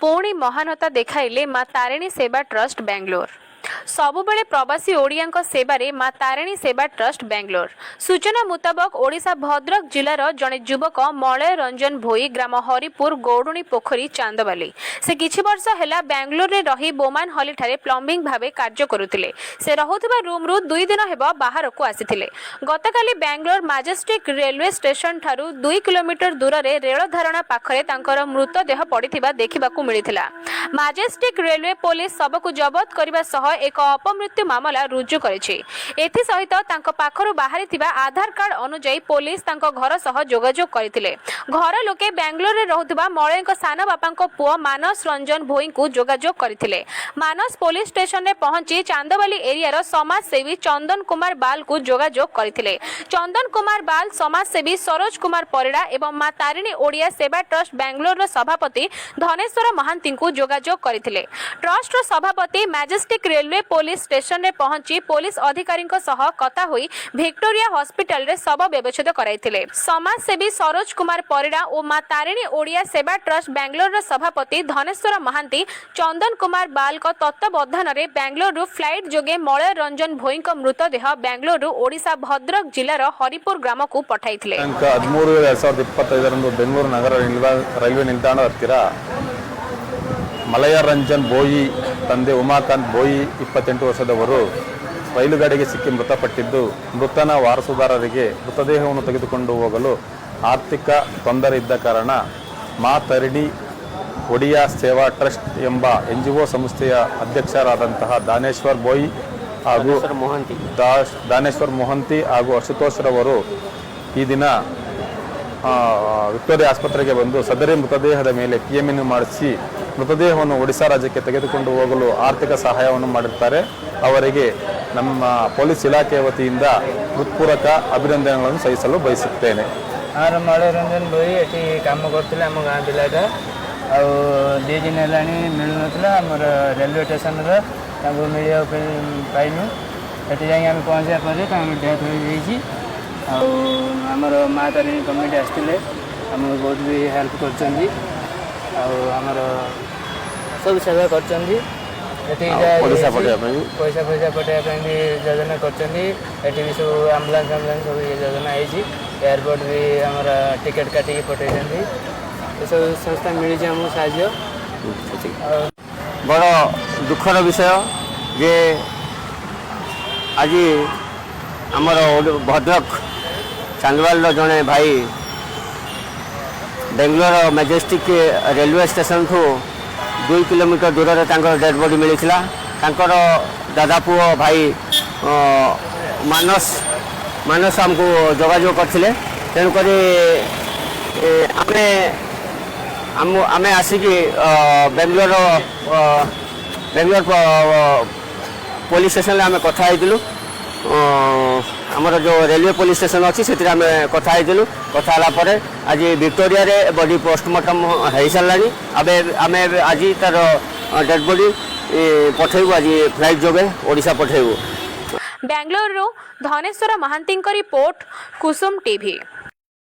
पुणी महानता देखाइले माँ तारिणी सेवा ट्रस्ट बेंगलोर। सबुबले प्रवासी ओडिया सेवारे माँ तारिणी सेवा ट्रस्ट बेंगलोर। सूचना मुताबक ओडिशा भद्रक जिलार जड़े युवक मलय रंजन भोई ग्राम हरिपुर गौडुणी पोखरी चांदवाली से किछि वर्ष हैला बेंगलोर रे रही बोमान हॉली ठारे प्लम्बिंग भावे कार्य करुथिले। से रहुथिबा रूम रु 2 दिन हेबा बाहर को आसिथिले। गतकाली बेंगलोर मैजेस्टिक रेलवे स्टेशन ठारू 2 किलोमीटर दूर रे रेल धारणा पाखरे तांकर मृतदेह पड़िथिबा देखिबाकू मिलिथिला। मैजेस्टिक रेलवे पुलिस सबको जबत करबा सह एक अपमृत्यु मामला रुजु करिछि। एथि सहित तांको पाखरु बाहरी आधार कार्ड अनुଯାୟୀ पुलिस तांको घर सह जोगाजोग करथिले। घर लोके बेंगलोर रे रहुतबा मलयक सान बापांको पुओ मानस रंजन भोई को जोगाजोग करथिले। मानस पुलिस स्टेशन रे पहुंची चांदवाली एरिया रो समाज सेवी चंदन कुमार बाल को जोगाजोग करथिले। चंदन कुमार बाल समाज सेवी सरोज कुमार परिड़ा एवं माँ तारिणी ओडिया सेवा ट्रस्ट बेंगलोर रो सभापति धनेश्वर महांती को जोगाजोग करथिले। ट्रस्ट रो सभापति मैजेस्टिक रेलवे पुलिस स्टेशन रे पहुंची पुलिस अधिकारी सह कथा हुई विक्टोरिया हॉस्पिटल रे शव व्यवच्छेद कराइथिले। समाज सेवी सरोज कुमार परिड़ा और माँ तारिणी ओडिया सेवा ट्रस्ट बेंगलोर रो सभापति धनेश्वर महांती चंदन कुमार बाल को तत्वावधान रे बेंगलोर रु फ्लाइट जोगे मलय रंजन भोई को मृतदेह बेंगलोर रु ओडिशा भद्रक जिलार हरिपुर ग्राम को पठाइथिले। 13/2025 बेंगलोर नगर रैल्वे निल्दाण हत्तिर मलय रंजन भोई ತಂದೆ ಉಮಾಕಾಂತ್ ಭೋಯಿ 28 ವರ್ಷದವರು ರೈಲುಗಾಡಿಗೆ ಸಿಕ್ಕಿ ಮೃತಪಟ್ಟಿದ್ದು ಮೃತನ ವಾರಸುದಾರರಿಗೆ ಮೃತದೇಹವನ್ನು ತೆಗೆದುಕೊಂಡು ಹೋಗಲು ಆರ್ಥಿಕ ತೊಂದರೆ ಇದ್ದ ಕಾರಣ ಮಾ ತಾರಿಣಿ ಒಡಿಯಾ ಸೇವಾ ಟ್ರಸ್ಟ್ ಎಂಬ NGO ಸಂಸ್ಥೆಯ ಅಧ್ಯಕ್ಷರಾದಂತಹ ದಾನೇಶ್ವರ್ ಭೋಯಿ ಹಾಗೂ ದಾನೇಶ್ವರ್ ಮೊಹಂತಿ ಹಾಗೂ ಅಶುತೋಷ್ ರವರು ಈ ದಿನ ವಿಕ್ಟೋರಿಯಾ ಆಸ್ಪತ್ರೆಗೆ ಬಂದು ಸದರಿ ಮೃತದೇಹದ ಮೇಲೆ PMN ಮಾಡಿಸಿ ಮೃತದೇಹವನ್ನು ಒಡಿಶಾ ರಾಜ್ಯಕ್ಕೆ ತೆಗೆದುಕೊಂಡು ಹೋಗಲು ಆರ್ಥಿಕ ಸಹಾಯವನ್ನು ಮಾಡಿರುತ್ತಾರೆ। ಅವರಿಗೆ ನಮ್ಮ ಪೊಲೀಸ್ ಇಲಾಖೆ ವತಿಯಿಂದ ಹೃತ್ಪೂರ್ವಕ ಅಭಿನಂದನೆಗಳನ್ನು ಸಲ್ಲಿಸಲು ಬಯಸುತ್ತೇನೆ। मलय रंजन भोई ये कम करते आम गाँ पिलाटा आ 2 दिन है मिलू ना आमर रेलवे स्टेशन मिलिया पाइलु ये जाए पहुँचा पर डेथ हो आमर माँ तारिणी कमिटी आसते आम बहुत भी हेल्प कर सब सेवा कर पैसा पैसा पठाइबा भी योजना कर भी सब आम्बुलांस सब योजना है। एयरपोर्ट भी आमर टिकेट काटिक पठाई सब संस्था मिली आमको साहाଯ୍य। बड़ दुखर विषय जे आज आमर भद्रक चांदवाल जड़े भाई बेंगलोर मैजेस्टिक रेलवे स्टेशन को 2 किलोमीटर दूर में डेड बॉडी मिलता। दादा पुओ भाई मानस आमको जोगाजोग करते तेणुक आम आसिकी बेंगलोर पुलिस स्टेशन आम कथा आमर जो रेलवे पुलिस स्टेशन अच्छी से कथा कथा पर आज विक्टोरिया रे बॉडी पोस्टमार्टम हो सारे आम आज तार डेड बॉडी पठेबू आज फ्लाइट जोगे ओडिशा पठेबू। बेंगलोर धनेश्वर महांती रिपोर्ट कुसुम टीवी।